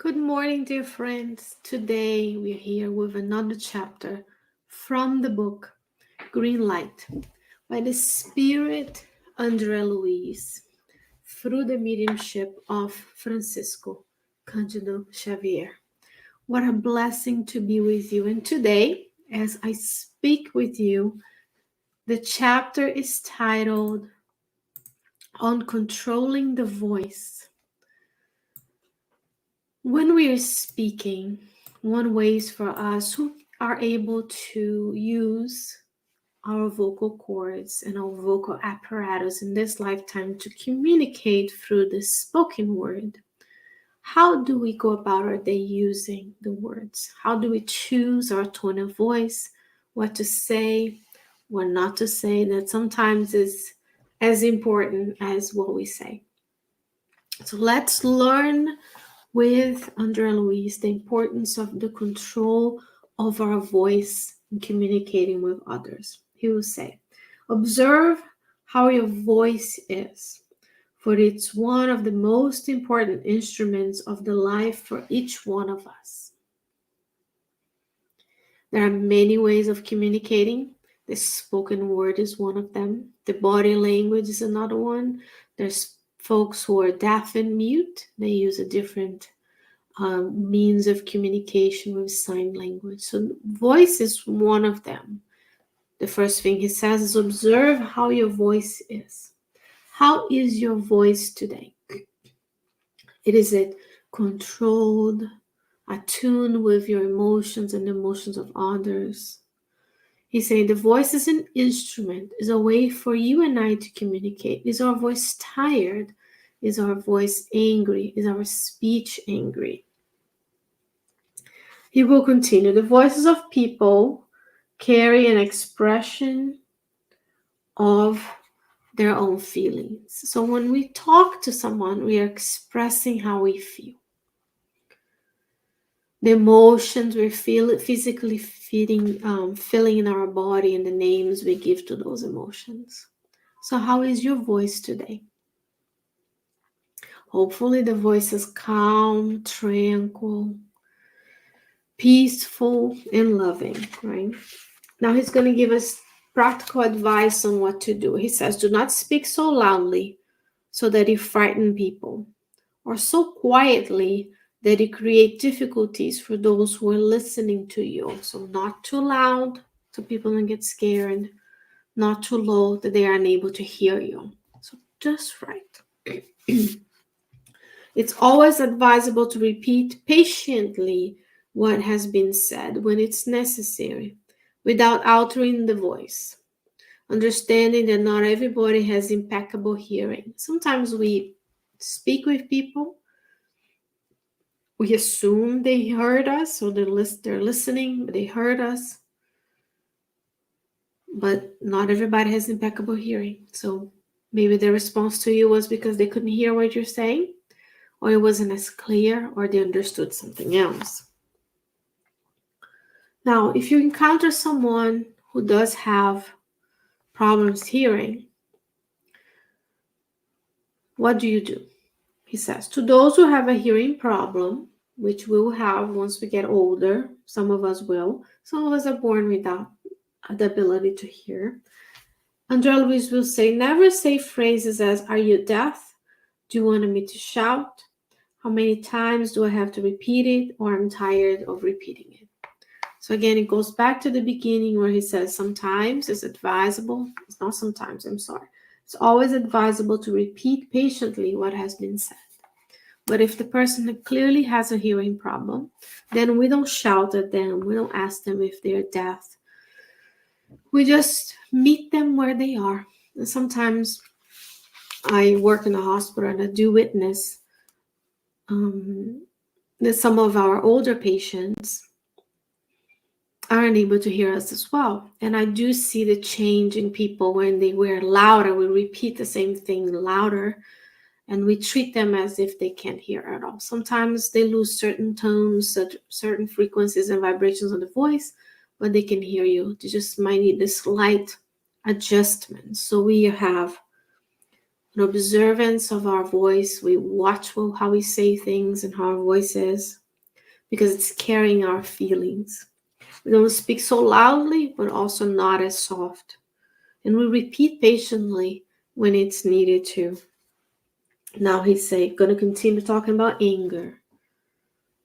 Good morning, dear friends. Today we're here with another chapter from the book Green Light by the Spirit Andrea Luiz through the mediumship of Francisco Cândido Xavier. What a blessing to be with you. And today, as I speak with you, the chapter is titled On Controlling the Voice. When we are speaking, one way is for us who are able to use our vocal cords and our vocal apparatus in this lifetime to communicate through the spoken word. How do we go about our day using the words? How do we choose our tone of voice, what to say, what not to say? That sometimes is as important as what we say. So let's learn with Andrea Luiz the importance of the control of our voice in communicating with others. He will say, observe how your voice is, for it's one of the most important instruments of the life for each one of us. There are many ways of communicating. The spoken word is one of them. The body language is another one. There's folks who are deaf and mute. They use a different means of communication with sign language. So voice is one of them. The first thing he says is observe how your voice is. How is your voice today? Is it controlled, attuned with your emotions and the emotions of others? He's saying the voice is an instrument, is a way for you and I to communicate. Is our voice tired? Is our voice angry? Is our speech angry? He will continue. The voices of people carry an expression of their own feelings. So when we talk to someone, we are expressing how we feel. The emotions we're physically feeling in our body and the names we give to those emotions. So how is your voice today? Hopefully the voice is calm, tranquil, peaceful, and loving, right? Now he's going to give us practical advice on what to do. He says, do not speak so loudly so that you frighten people, or so quietly that you create difficulties for those who are listening to you. So not too loud so people don't get scared, not too low that they are unable to hear you. So just right. It's always advisable to repeat patiently what has been said when it's necessary, without altering the voice. Understanding that not everybody has impeccable hearing. Sometimes we speak with people, we assume they heard us, or they're listening, but they heard us. But not everybody has impeccable hearing. So maybe their response to you was because they couldn't hear what you're saying, or it wasn't as clear, or they understood something else. Now, if you encounter someone who does have problems hearing, what do? He says, to those who have a hearing problem, which we will have once we get older, some of us will, some of us are born without the ability to hear. Andrea Luiz will say, never say phrases as, are you deaf? Do you want me to shout? How many times do I have to repeat it? Or I'm tired of repeating it. So again, it goes back to the beginning where he says sometimes it's advisable. It's not sometimes, I'm sorry. It's always advisable to repeat patiently what has been said. But if the person clearly has a hearing problem, then we don't shout at them. We don't ask them if they're deaf. We just meet them where they are. And sometimes I work in a hospital and I do witness that some of our older patients are unable to hear us as well. And I do see the change in people when they were louder. We repeat the same thing louder, and we treat them as if they can't hear at all. Sometimes they lose certain tones, certain frequencies and vibrations of the voice, but they can hear you. They just might need this slight adjustment. So we have an observance of our voice. We watch how we say things and how our voice is, because it's carrying our feelings. We don't speak so loudly, but also not as soft. And we repeat patiently when it's needed to. Now he's going to continue talking about anger.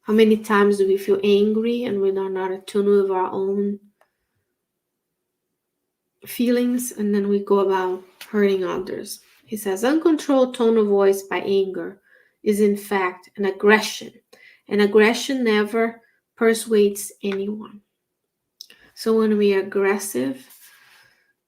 How many times do we feel angry and we are not attuned with our own feelings, and then we go about hurting others? He says, uncontrolled tone of voice by anger is in fact an aggression. And aggression never persuades anyone. So when we are aggressive,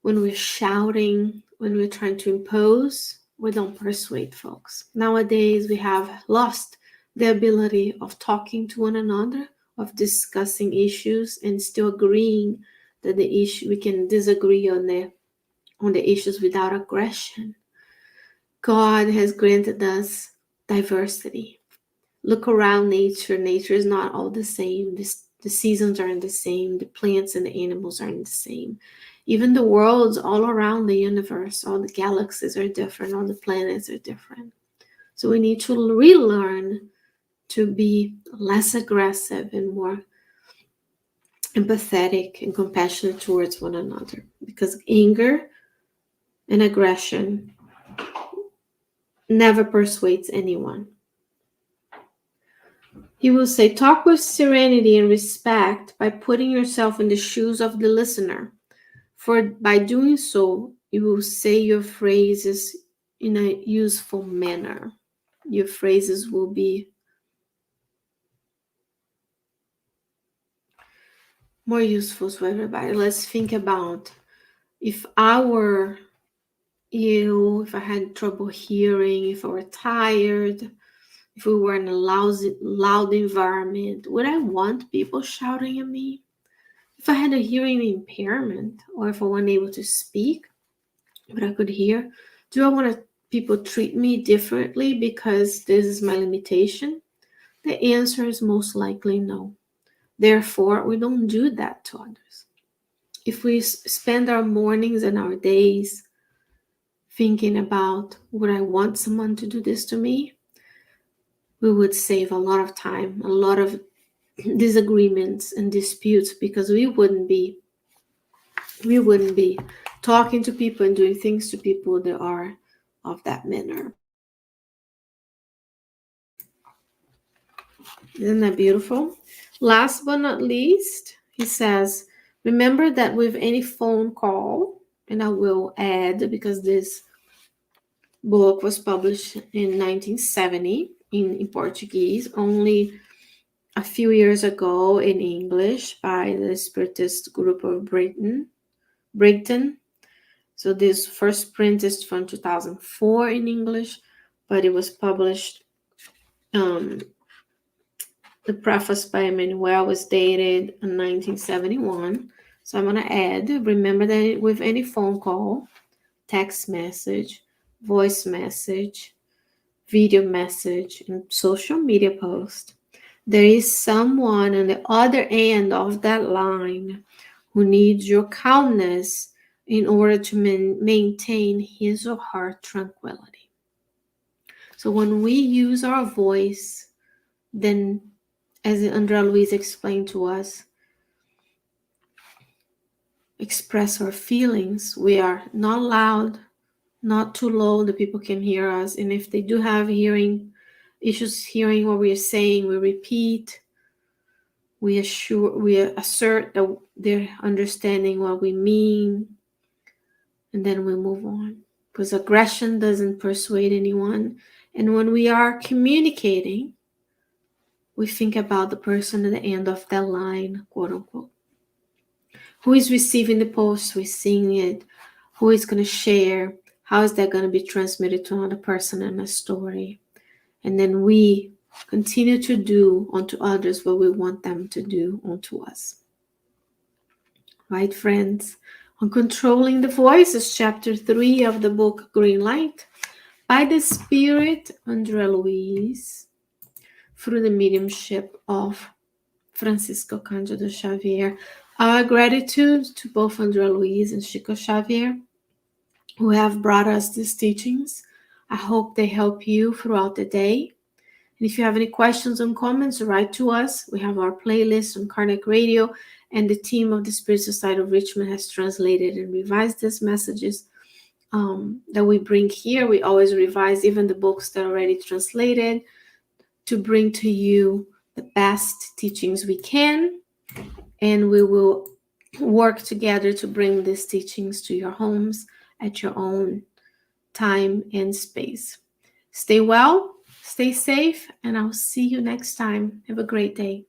when we're shouting, when we're trying to impose, we don't persuade folks. Nowadays, we have lost the ability of talking to one another, of discussing issues, and still agreeing that we can disagree on the issues without aggression. God has granted us diversity. Look around nature. Nature is not all the same. The seasons aren't the same. The plants and the animals aren't the same. Even the worlds all around the universe, all the galaxies are different. All the planets are different. So we need to relearn to be less aggressive and more empathetic and compassionate towards one another. Because anger and aggression never persuades anyone. He will say, talk with serenity and respect by putting yourself in the shoes of the listener. For by doing so, you will say your phrases in a useful manner. Your phrases will be more useful to everybody. Let's think about if I were ill, if I had trouble hearing, if I were tired, if we were in a loud environment, would I want people shouting at me? If I had a hearing impairment, or if I wasn't able to speak, but I could hear, do I want people treat me differently because this is my limitation? The answer is most likely no. Therefore, we don't do that to others. If we spend our mornings and our days thinking about, would I want someone to do this to me? We would save a lot of time, a lot of disagreements and disputes, because we wouldn't be talking to people and doing things to people that are of that manner. Isn't that beautiful? Last but not least, he says, remember that with any phone call, and I will add, because this book was published in 1970 in Portuguese, only a few years ago in English by the Spiritist group of Brighton. So this first print is from 2004 in English, but it was published, the preface by Emmanuel was dated in 1971. So I'm going to add, remember that with any phone call, text message, voice message, video message, and social media post, there is someone on the other end of that line who needs your calmness in order to maintain his or her tranquility. So when we use our voice, then, as Andrea Luiz explained to us, express our feelings. We are not loud, not too low that people can hear us. And if they do have issues hearing what we are saying, we repeat. We assert that they're understanding what we mean, and then we move on. Because aggression doesn't persuade anyone. And when we are communicating, we think about the person at the end of that line, quote unquote. Who is receiving the post? Who is seeing it? Who is going to share? How is that going to be transmitted to another person in a story? And then we continue to do unto others what we want them to do unto us. Right, friends? On Controlling the Voice is chapter 3 of the book Green Light by the Spirit, Andrea Luiz, through the mediumship of Francisco Cândido Xavier. Our gratitude to both Andrea Luiz and Chico Xavier, who have brought us these teachings. I hope they help you throughout the day. And if you have any questions or comments, write to us. We have our playlist on Carnegie Radio, and the team of the Spirit Society of Richmond has translated and revised these messages that we bring here. We always revise even the books that are already translated to bring to you the best teachings we can. And we will work together to bring these teachings to your homes at your own time and space. Stay well, stay safe, and I'll see you next time. Have a great day.